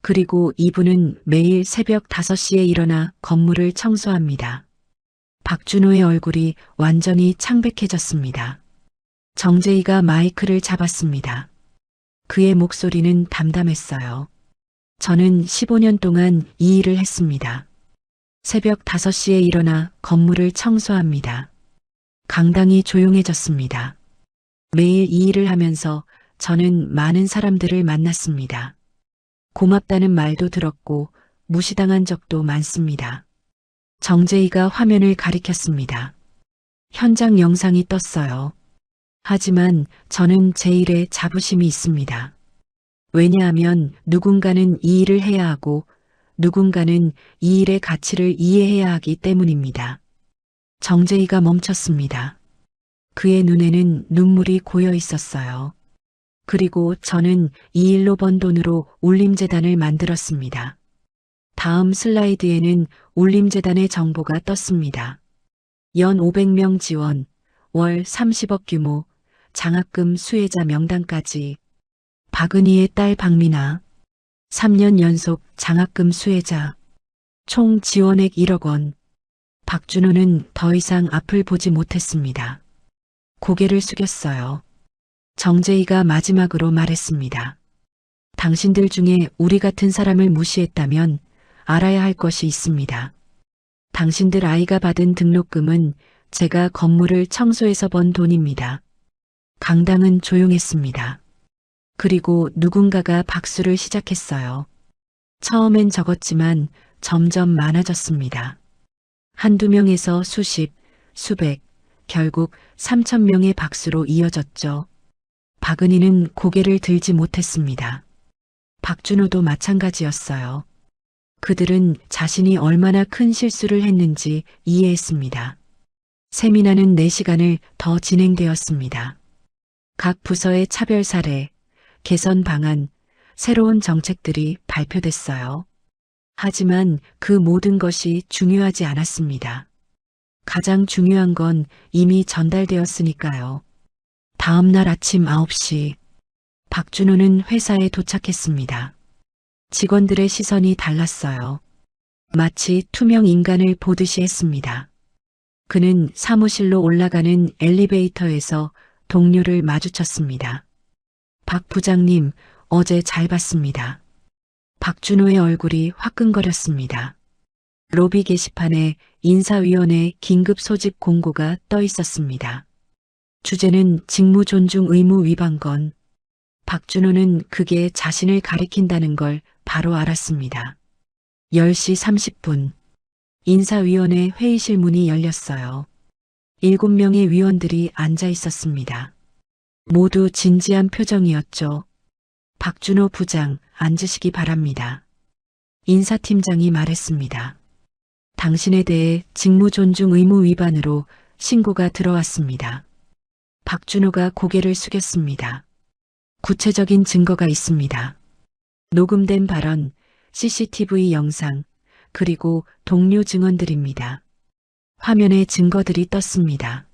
그리고 이분은 매일 새벽 5시에 일어나 건물을 청소합니다. 박준호의 얼굴이 완전히 창백해졌습니다. 정재희가 마이크를 잡았습니다. 그의 목소리는 담담했어요. 저는 15년 동안 이 일을 했습니다. 새벽 5시에 일어나 건물을 청소합니다. 강당이 조용해졌습니다. 매일 이 일을 하면서 저는 많은 사람들을 만났습니다. 고맙다는 말도 들었고 무시당한 적도 많습니다. 정재희가 화면을 가리켰습니다. 현장 영상이 떴어요. 하지만 저는 제 일에 자부심이 있습니다. 왜냐하면 누군가는 이 일을 해야 하고 누군가는 이 일의 가치를 이해해야 하기 때문입니다. 정재희가 멈췄습니다. 그의 눈에는 눈물이 고여 있었어요. 그리고 저는 이 일로 번 돈으로 울림재단을 만들었습니다. 다음 슬라이드에는 울림재단의 정보가 떴습니다. 연 500명 지원, 월 30억 규모, 장학금 수혜자 명단까지. 박은희의 딸 박미나, 3년 연속 장학금 수혜자, 총 지원액 1억 원. 박준호는 더 이상 앞을 보지 못했습니다. 고개를 숙였어요. 정재희가 마지막으로 말했습니다. 당신들 중에 우리 같은 사람을 무시했다면 알아야 할 것이 있습니다. 당신들 아이가 받은 등록금은 제가 건물을 청소해서 번 돈입니다. 강당은 조용했습니다. 그리고 누군가가 박수를 시작했어요. 처음엔 적었지만 점점 많아졌습니다. 한두 명에서 수십, 수백, 결국 3,000명의 박수로 이어졌죠. 박은희는 고개를 들지 못했습니다. 박준호도 마찬가지였어요. 그들은 자신이 얼마나 큰 실수를 했는지 이해했습니다. 세미나는 4시간을 더 진행되었습니다. 각 부서의 차별 사례, 개선 방안, 새로운 정책들이 발표됐어요. 하지만 그 모든 것이 중요하지 않았습니다. 가장 중요한 건 이미 전달되었으니까요. 다음 날 아침 9시, 박준호는 회사에 도착했습니다. 직원들의 시선이 달랐어요. 마치 투명 인간을 보듯이 했습니다. 그는 사무실로 올라가는 엘리베이터에서 동료를 마주쳤습니다. 박 부장님, 어제 잘 봤습니다. 박준호의 얼굴이 화끈거렸습니다. 로비 게시판에 인사위원회 긴급 소집 공고가 떠 있었습니다. 주제는 직무 존중 의무 위반건. 박준호는 그게 자신을 가리킨다는 걸 바로 알았습니다. 10시 30분. 인사위원회 회의실 문이 열렸어요. 7명의 위원들이 앉아 있었습니다. 모두 진지한 표정이었죠. 박준호 부장, 앉으시기 바랍니다. 인사팀장이 말했습니다. 당신에 대해 직무 존중 의무 위반으로 신고가 들어왔습니다. 박준호가 고개를 숙였습니다. 구체적인 증거가 있습니다. 녹음된 발언, CCTV 영상, 그리고 동료 증언들입니다. 화면에 증거들이 떴습니다.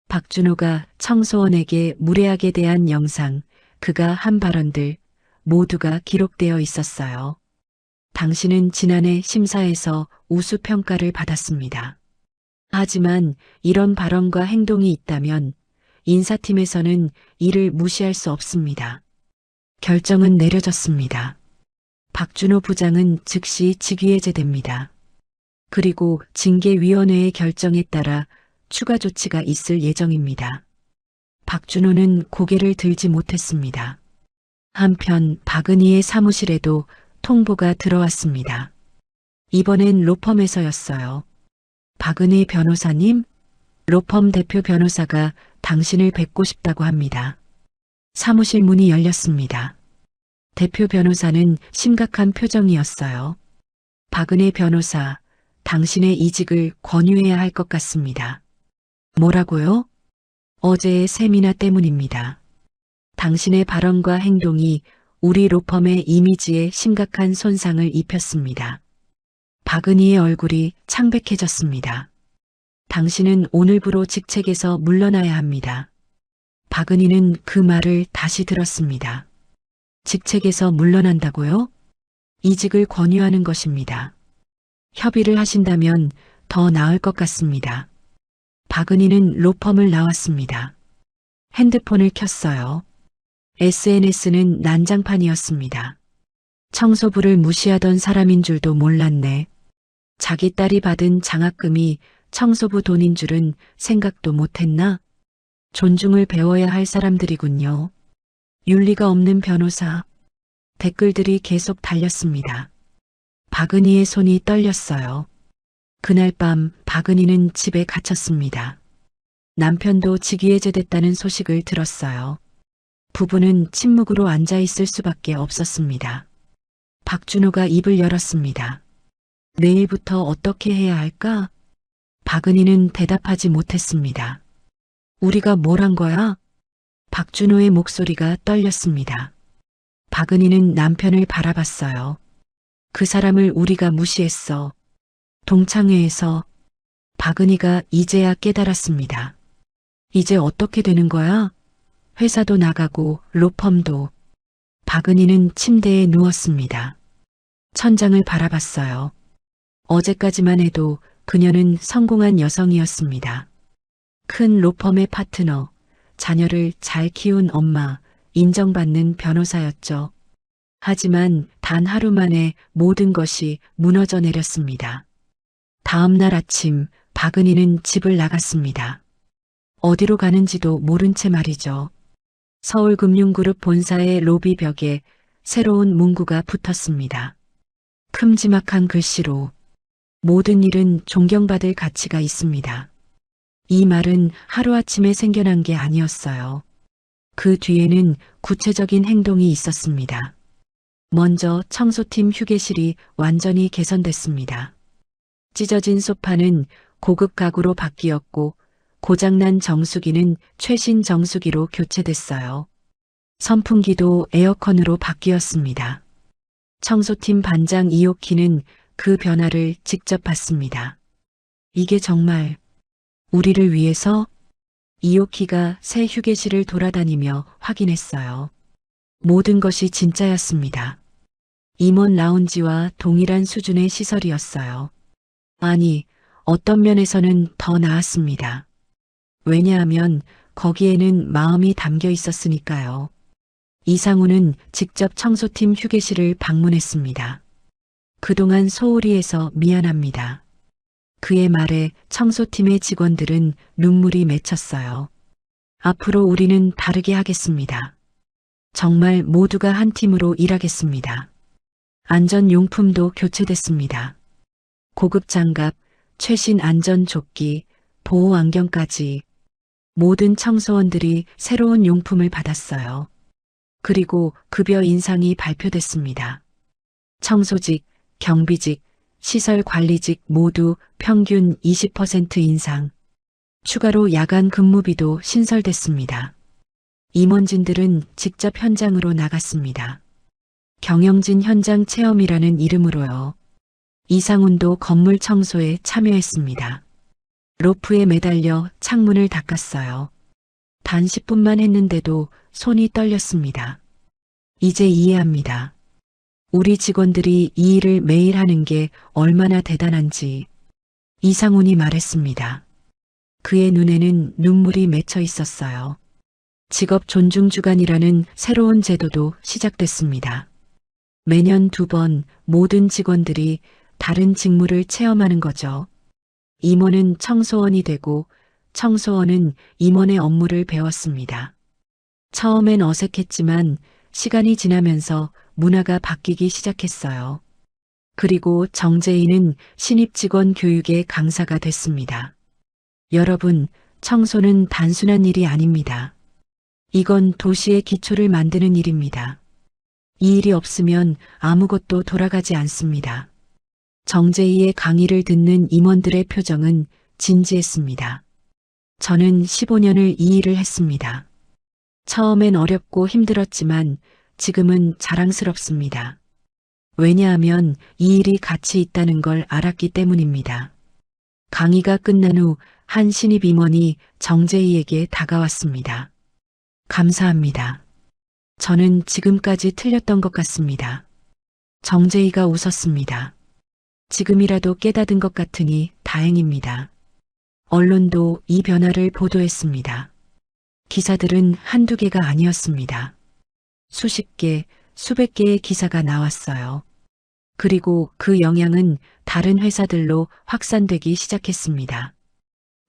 박준호가 청소원에게 무례하게 대한 영상, 그가 한 발언들 모두가 기록되어 있었어요. 당신은 지난해 심사에서 우수 평가를 받았습니다. 하지만 이런 발언과 행동이 있다면 인사팀에서는 이를 무시할 수 없습니다. 결정은 내려졌습니다. 박준호 부장은 즉시 직위해제됩니다. 그리고 징계위원회의 결정에 따라 추가 조치가 있을 예정입니다. 박준호는 고개를 들지 못했습니다. 한편 박은희의 사무실에도 통보가 들어왔습니다. 이번엔 로펌에서였어요. 박은희 변호사님, 로펌 대표 변호사가 당신을 뵙고 싶다고 합니다. 사무실 문이 열렸습니다. 대표 변호사는 심각한 표정이었어요. 박은희 변호사, 당신의 이직을 권유해야 할 것 같습니다. 뭐라고요? 어제의 세미나 때문입니다. 당신의 발언과 행동이 우리 로펌의 이미지에 심각한 손상을 입혔습니다. 박은희의 얼굴이 창백해졌습니다. 당신은 오늘부로 직책에서 물러나야 합니다. 박은희는 그 말을 다시 들었습니다. 직책에서 물러난다고요? 이직을 권유하는 것입니다. 협의를 하신다면 더 나을 것 같습니다. 박은희는 로펌을 나왔습니다. 핸드폰을 켰어요. SNS는 난장판이었습니다. 청소부를 무시하던 사람인 줄도 몰랐네. 자기 딸이 받은 장학금이 청소부 돈인 줄은 생각도 못했나? 존중을 배워야 할 사람들이군요. 윤리가 없는 변호사. 댓글들이 계속 달렸습니다. 박은희의 손이 떨렸어요. 그날 밤 박은희는 집에 갇혔습니다. 남편도 직위해제됐다는 소식을 들었어요. 부부는 침묵으로 앉아 있을 수밖에 없었습니다. 박준호가 입을 열었습니다. 내일부터 어떻게 해야 할까? 박은희는 대답하지 못했습니다. 우리가 뭘 한 거야? 박준호의 목소리가 떨렸습니다. 박은희는 남편을 바라봤어요. 그 사람을 우리가 무시했어. 동창회에서. 박은희가 이제야 깨달았습니다. 이제 어떻게 되는 거야? 회사도 나가고 로펌도. 박은희는 침대에 누웠습니다. 천장을 바라봤어요. 어제까지만 해도 그녀는 성공한 여성이었습니다. 큰 로펌의 파트너, 자녀를 잘 키운 엄마, 인정받는 변호사였죠. 하지만 단 하루 만에 모든 것이 무너져 내렸습니다. 다음 날 아침 박은희는 집을 나갔습니다. 어디로 가는지도 모른 채 말이죠. 서울금융그룹 본사의 로비벽에 새로운 문구가 붙었습니다. 큼지막한 글씨로 모든 일은 존경받을 가치가 있습니다. 이 말은 하루아침에 생겨난 게 아니었어요. 그 뒤에는 구체적인 행동이 있었습니다. 먼저 청소팀 휴게실이 완전히 개선됐습니다. 찢어진 소파는 고급 가구로 바뀌었고 고장난 정수기는 최신 정수기로 교체됐어요. 선풍기도 에어컨으로 바뀌었습니다. 청소팀 반장 이옥희는 그 변화를 직접 봤습니다. 이게 정말 우리를 위해서? 이옥희가 새 휴게실을 돌아다니며 확인했어요. 모든 것이 진짜였습니다. 임원 라운지와 동일한 수준의 시설이었어요. 아니, 어떤 면에서는 더 나았습니다. 왜냐하면 거기에는 마음이 담겨 있었으니까요. 이상우는 직접 청소팀 휴게실을 방문했습니다. 그동안 소홀히 해서 미안합니다. 그의 말에 청소팀의 직원들은 눈물이 맺혔어요. 앞으로 우리는 다르게 하겠습니다. 정말 모두가 한 팀으로 일하겠습니다. 안전용품도 교체됐습니다. 고급 장갑, 최신 안전조끼, 보호 안경까지 모든 청소원들이 새로운 용품을 받았어요. 그리고 급여 인상이 발표됐습니다. 청소직, 경비직, 시설관리직 모두 평균 20% 인상. 추가로 야간 근무비도 신설됐습니다. 임원진들은 직접 현장으로 나갔습니다. 경영진 현장 체험이라는 이름으로요. 이상훈도 건물 청소에 참여했습니다. 로프에 매달려 창문을 닦았어요. 단 10분만 했는데도 손이 떨렸습니다. 이제 이해합니다. 우리 직원들이 이 일을 매일 하는 게 얼마나 대단한지 이상훈이 말했습니다. 그의 눈에는 눈물이 맺혀 있었어요. 직업 존중 주간이라는 새로운 제도도 시작됐습니다. 매년 2번 모든 직원들이 다른 직무를 체험하는 거죠. 임원은 청소원이 되고 청소원은 임원의 업무를 배웠습니다. 처음엔 어색했지만 시간이 지나면서 문화가 바뀌기 시작했어요. 그리고 정재희는 신입 직원 교육의 강사가 됐습니다. 여러분, 청소는 단순한 일이 아닙니다. 이건 도시의 기초를 만드는 일입니다. 이 일이 없으면 아무것도 돌아가지 않습니다. 정재희의 강의를 듣는 임원들의 표정은 진지했습니다. 저는 15년을 이 일을 했습니다. 처음엔 어렵고 힘들었지만 지금은 자랑스럽습니다. 왜냐하면 이 일이 가치 있다는 걸 알았기 때문입니다. 강의가 끝난 후 한 신입 임원이 정재희에게 다가왔습니다. 감사합니다. 저는 지금까지 틀렸던 것 같습니다. 정재희가 웃었습니다. 지금이라도 깨닫은 것 같으니 다행입니다. 언론도 이 변화를 보도했습니다. 기사들은 한두 개가 아니었습니다. 수십 개, 수백 개의 기사가 나왔어요. 그리고 그 영향은 다른 회사들로 확산되기 시작했습니다.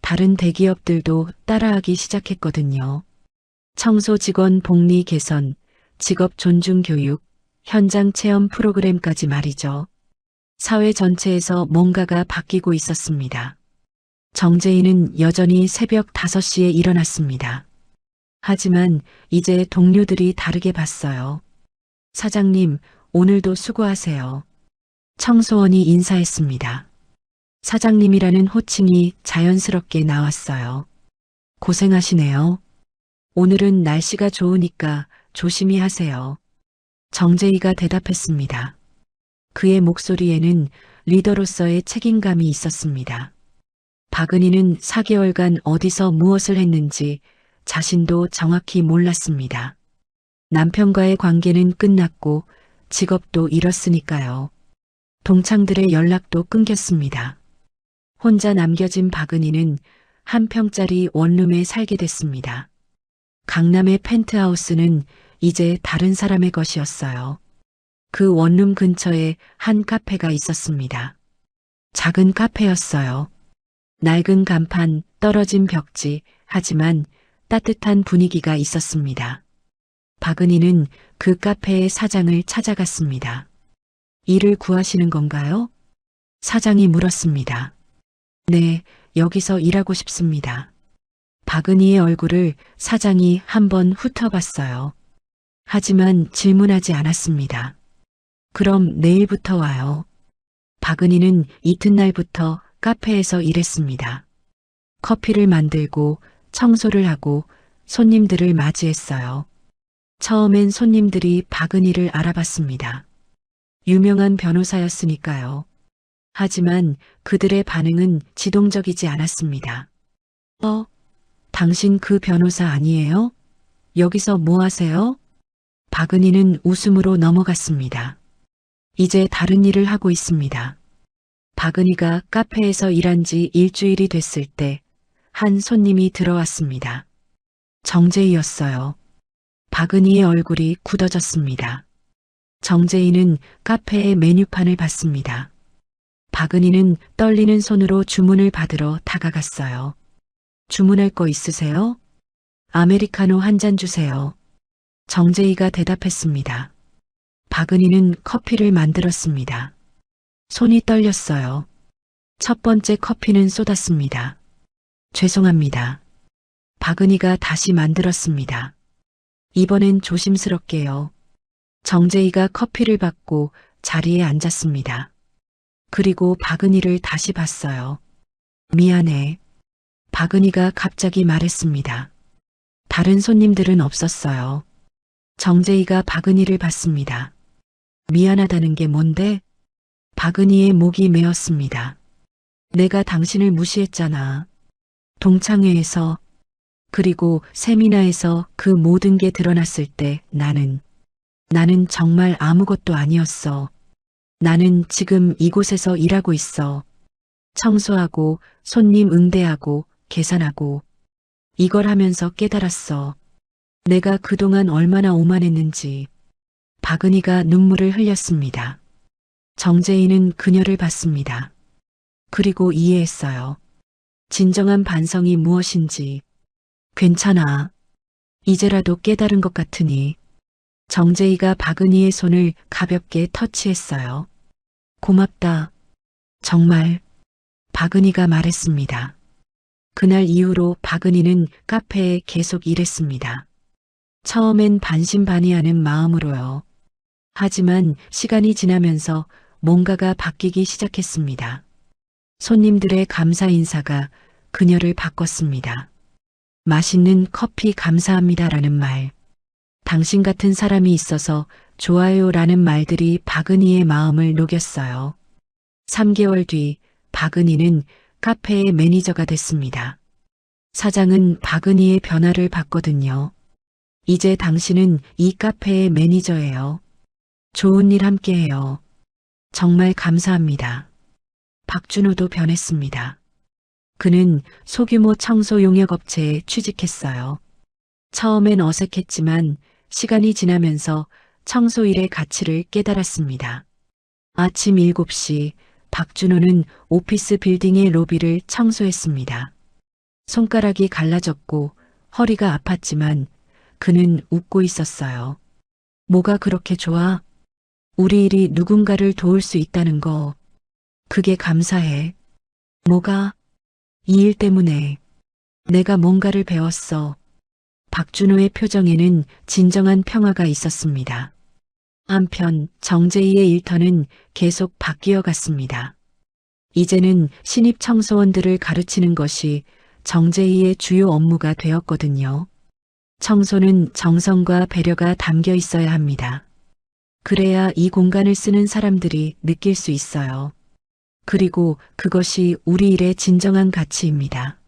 다른 대기업들도 따라하기 시작했거든요. 청소 직원 복리 개선, 직업 존중 교육, 현장 체험 프로그램까지 말이죠. 사회 전체에서 뭔가가 바뀌고 있었습니다. 정재희는 여전히 새벽 5시에 일어났습니다. 하지만 이제 동료들이 다르게 봤어요. 사장님, 오늘도 수고하세요. 청소원이 인사했습니다. 사장님이라는 호칭이 자연스럽게 나왔어요. 고생하시네요. 오늘은 날씨가 좋으니까 조심히 하세요. 정재희가 대답했습니다. 그의 목소리에는 리더로서의 책임감이 있었습니다. 박은희는 4개월간 어디서 무엇을 했는지 자신도 정확히 몰랐습니다. 남편과의 관계는 끝났고 직업도 잃었으니까요. 동창들의 연락도 끊겼습니다. 혼자 남겨진 박은희는 한 평짜리 원룸에 살게 됐습니다. 강남의 펜트하우스는 이제 다른 사람의 것이었어요. 그 원룸 근처에 한 카페가 있었습니다. 작은 카페였어요. 낡은 간판, 떨어진 벽지, 하지만 따뜻한 분위기가 있었습니다. 박은희는 그 카페의 사장을 찾아갔습니다. 일을 구하시는 건가요? 사장이 물었습니다. 네, 여기서 일하고 싶습니다. 박은희의 얼굴을 사장이 한번 훑어봤어요. 하지만 질문하지 않았습니다. 그럼 내일부터 와요. 박은희는 이튿날부터 카페에서 일했습니다. 커피를 만들고 청소를 하고 손님들을 맞이했어요. 처음엔 손님들이 박은희를 알아봤습니다. 유명한 변호사였으니까요. 하지만 그들의 반응은 지동적이지 않았습니다. 당신 그 변호사 아니에요? 여기서 뭐 하세요? 박은희는 웃음으로 넘어갔습니다. 이제 다른 일을 하고 있습니다. 박은희가 카페에서 일한 지 일주일이 됐을 때 한 손님이 들어왔습니다. 정재희였어요. 박은희의 얼굴이 굳어졌습니다. 정재희는 카페의 메뉴판을 봤습니다. 박은희는 떨리는 손으로 주문을 받으러 다가갔어요. 주문할 거 있으세요? 아메리카노 한 잔 주세요. 정재희가 대답했습니다. 박은희는 커피를 만들었습니다. 손이 떨렸어요. 첫 번째 커피는 쏟았습니다. 죄송합니다. 박은희가 다시 만들었습니다. 이번엔 조심스럽게요. 정재희가 커피를 받고 자리에 앉았습니다. 그리고 박은희를 다시 봤어요. 미안해. 박은희가 갑자기 말했습니다. 다른 손님들은 없었어요. 정재희가 박은희를 봤습니다. 미안하다는 게 뭔데? 박은희의 목이 메었습니다. 내가 당신을 무시했잖아. 동창회에서, 그리고 세미나에서 그 모든 게 드러났을 때 나는 정말 아무것도 아니었어. 나는 지금 이곳에서 일하고 있어. 청소하고, 손님 응대하고, 계산하고. 이걸 하면서 깨달았어. 내가 그동안 얼마나 오만했는지. 박은희가 눈물을 흘렸습니다. 정재희는 그녀를 봤습니다. 그리고 이해했어요. 진정한 반성이 무엇인지. 괜찮아. 이제라도 깨달은 것 같으니. 정재희가 박은희의 손을 가볍게 터치했어요. 고맙다. 정말. 박은희가 말했습니다. 그날 이후로 박은희는 카페에 계속 일했습니다. 처음엔 반신반의하는 마음으로요. 하지만 시간이 지나면서 뭔가가 바뀌기 시작했습니다. 손님들의 감사 인사가 그녀를 바꿨습니다. 맛있는 커피 감사합니다라는 말, 당신 같은 사람이 있어서 좋아요라는 말들이 박은희의 마음을 녹였어요. 3개월 뒤 박은희는 카페의 매니저가 됐습니다. 사장은 박은희의 변화를 봤거든요. 이제 당신은 이 카페의 매니저예요. 좋은 일 함께해요. 정말 감사합니다. 박준호도 변했습니다. 그는 소규모 청소 용역업체에 취직했어요. 처음엔 어색했지만 시간이 지나면서 청소일의 가치를 깨달았습니다. 아침 7시 박준호는 오피스 빌딩의 로비를 청소했습니다. 손가락이 갈라졌고 허리가 아팠지만 그는 웃고 있었어요. 뭐가 그렇게 좋아? 우리 일이 누군가를 도울 수 있다는 거. 그게 감사해. 뭐가? 이 일 때문에. 내가 뭔가를 배웠어. 박준호의 표정에는 진정한 평화가 있었습니다. 한편 정재희의 일터는 계속 바뀌어 갔습니다. 이제는 신입 청소원들을 가르치는 것이 정재희의 주요 업무가 되었거든요. 청소는 정성과 배려가 담겨 있어야 합니다. 그래야 이 공간을 쓰는 사람들이 느낄 수 있어요. 그리고 그것이 우리 일의 진정한 가치입니다.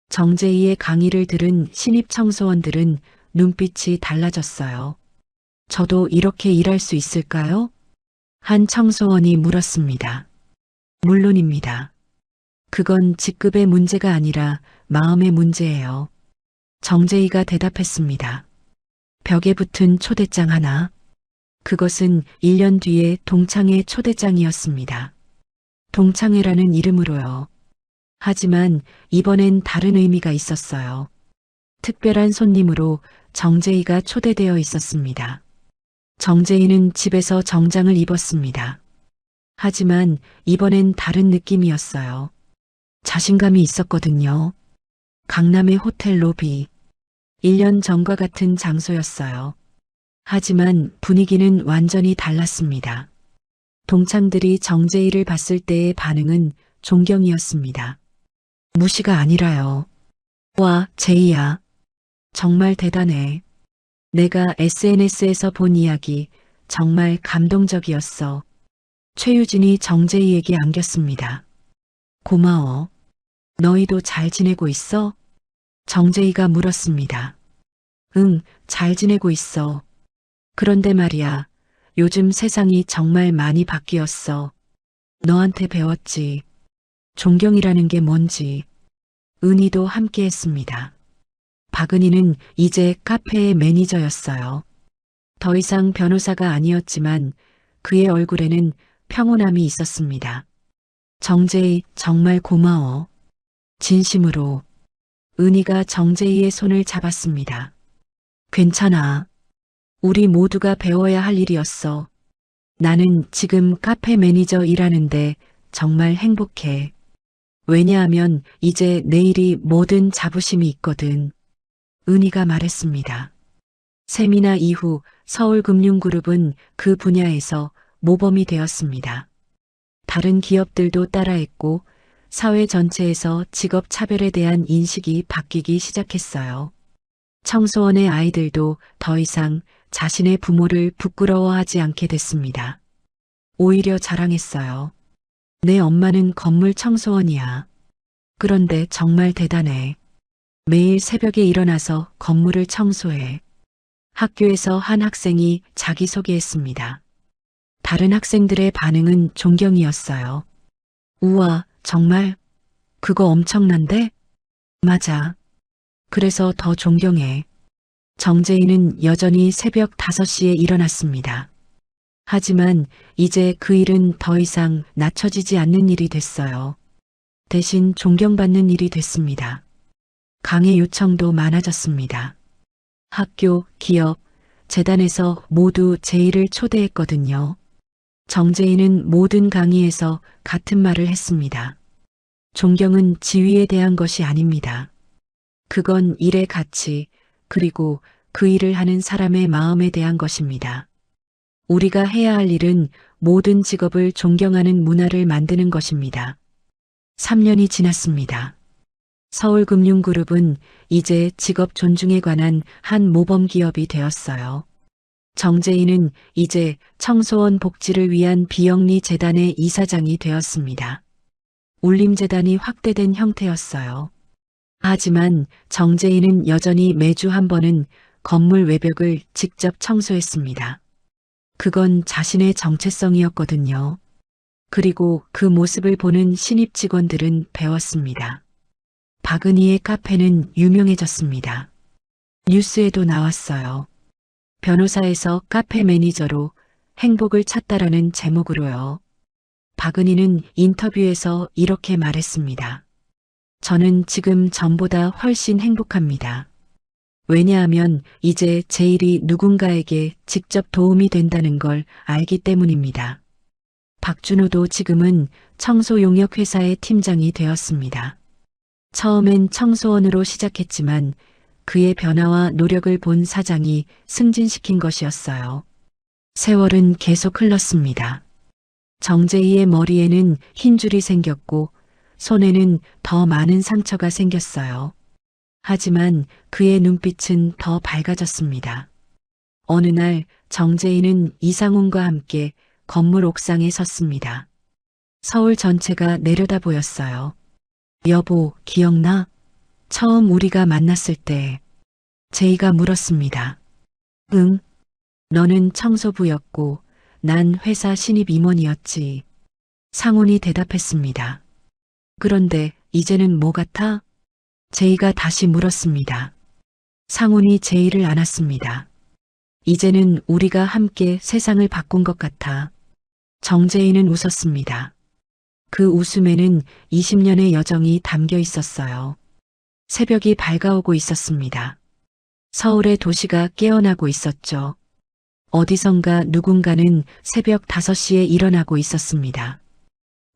정재희의 강의를 들은 신입 청소원들은 눈빛이 달라졌어요. 저도 이렇게 일할 수 있을까요? 한 청소원이 물었습니다. 물론입니다. 그건 직급의 문제가 아니라 마음의 문제예요. 정재희가 대답했습니다. 벽에 붙은 초대장 하나. 그것은 1년 뒤에 동창회 초대장이었습니다. 동창회라는 이름으로요. 하지만 이번엔 다른 의미가 있었어요. 특별한 손님으로 정재희가 초대되어 있었습니다. 정재희는 집에서 정장을 입었습니다. 하지만 이번엔 다른 느낌이었어요. 자신감이 있었거든요. 강남의 호텔 로비. 1년 전과 같은 장소였어요. 하지만 분위기는 완전히 달랐습니다. 동창들이 정재희를 봤을 때의 반응은 존경이었습니다. 무시가 아니라요. 와, 제이야. 정말 대단해. 내가 SNS에서 본 이야기 정말 감동적이었어. 최유진이 정재희에게 안겼습니다. 고마워. 너희도 잘 지내고 있어? 정재희가 물었습니다. 응, 잘 지내고 있어. 그런데 말이야, 요즘 세상이 정말 많이 바뀌었어. 너한테 배웠지. 존경이라는 게 뭔지. 은희도 함께 했습니다. 박은희는 이제 카페의 매니저였어요. 더 이상 변호사가 아니었지만 그의 얼굴에는 평온함이 있었습니다. 정재희, 정말 고마워. 진심으로. 은희가 정재희의 손을 잡았습니다. 괜찮아. 우리 모두가 배워야 할 일이었어. 나는 지금 카페 매니저 일하는데 정말 행복해. 왜냐하면 이제 내일이 모든 자부심이 있거든. 은희가 말했습니다. 세미나 이후 서울금융그룹은 그 분야에서 모범이 되었습니다. 다른 기업들도 따라했고 사회 전체에서 직업 차별에 대한 인식이 바뀌기 시작했어요. 청소원의 아이들도 더 이상 자신의 부모를 부끄러워하지 않게 됐습니다. 오히려 자랑했어요. 내 엄마는 건물 청소원이야. 그런데 정말 대단해. 매일 새벽에 일어나서 건물을 청소해. 학교에서 한 학생이 자기소개했습니다. 다른 학생들의 반응은 존경이었어요. 우와, 정말? 그거 엄청난데? 맞아. 그래서 더 존경해. 정재희는 여전히 새벽 5시에 일어났습니다. 하지만 이제 그 일은 더 이상 낮춰지지 않는 일이 됐어요. 대신 존경받는 일이 됐습니다. 강의 요청도 많아졌습니다. 학교, 기업, 재단에서 모두 제의를 초대했거든요. 정재희는 모든 강의에서 같은 말을 했습니다. 존경은 지위에 대한 것이 아닙니다. 그건 일의 가치, 그리고 그 일을 하는 사람의 마음에 대한 것입니다. 우리가 해야 할 일은 모든 직업을 존경하는 문화를 만드는 것입니다. 3년이 지났습니다. 서울금융그룹은 이제 직업 존중에 관한 한 모범 기업이 되었어요. 정재희는 이제 청소원 복지를 위한 비영리 재단의 이사장이 되었습니다. 울림재단이 확대된 형태였어요. 하지만 정재희는 여전히 매주 한 번은 건물 외벽을 직접 청소했습니다. 그건 자신의 정체성이었거든요. 그리고 그 모습을 보는 신입 직원들은 배웠습니다. 박은희의 카페는 유명해졌습니다. 뉴스에도 나왔어요. 변호사에서 카페 매니저로 행복을 찾다라는 제목으로요. 박은희는 인터뷰에서 이렇게 말했습니다. 저는 지금 전보다 훨씬 행복합니다. 왜냐하면 이제 제 일이 누군가에게 직접 도움이 된다는 걸 알기 때문입니다. 박준호도 지금은 청소 용역 회사의 팀장이 되었습니다. 처음엔 청소원으로 시작했지만 그의 변화와 노력을 본 사장이 승진시킨 것이었어요. 세월은 계속 흘렀습니다. 정재희의 머리에는 흰 줄이 생겼고 손에는 더 많은 상처가 생겼어요. 하지만 그의 눈빛은 더 밝아졌습니다. 어느 날 정재희는 이상훈과 함께 건물 옥상에 섰습니다. 서울 전체가 내려다 보였어요. 여보, 기억나? 처음 우리가 만났을 때 제이가 물었습니다. 응, 너는 청소부였고 난 회사 신입 임원이었지. 상훈이 대답했습니다. 그런데 이제는 뭐 같아? 제이가 다시 물었습니다. 상훈이 제이를 안았습니다. 이제는 우리가 함께 세상을 바꾼 것 같아. 정재희는 웃었습니다. 그 웃음에는 20년의 여정이 담겨 있었어요. 새벽이 밝아오고 있었습니다. 서울의 도시가 깨어나고 있었죠. 어디선가 누군가는 새벽 5시에 일어나고 있었습니다.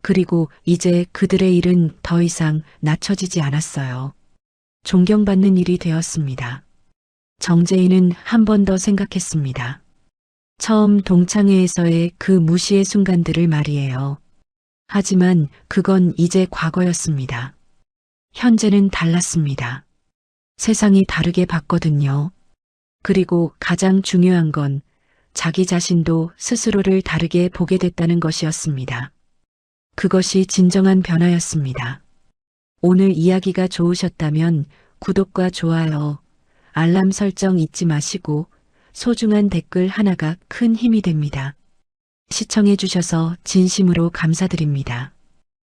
그리고 이제 그들의 일은 더 이상 낮춰지지 않았어요. 존경받는 일이 되었습니다. 정재희는 한 번 더 생각했습니다. 처음 동창회에서의 그 무시의 순간들을 말이에요. 하지만 그건 이제 과거였습니다. 현재는 달랐습니다. 세상이 다르게 봤거든요. 그리고 가장 중요한 건 자기 자신도 스스로를 다르게 보게 됐다는 것이었습니다. 그것이 진정한 변화였습니다. 오늘 이야기가 좋으셨다면 구독과 좋아요, 알람 설정 잊지 마시고 소중한 댓글 하나가 큰 힘이 됩니다. 시청해 주셔서 진심으로 감사드립니다.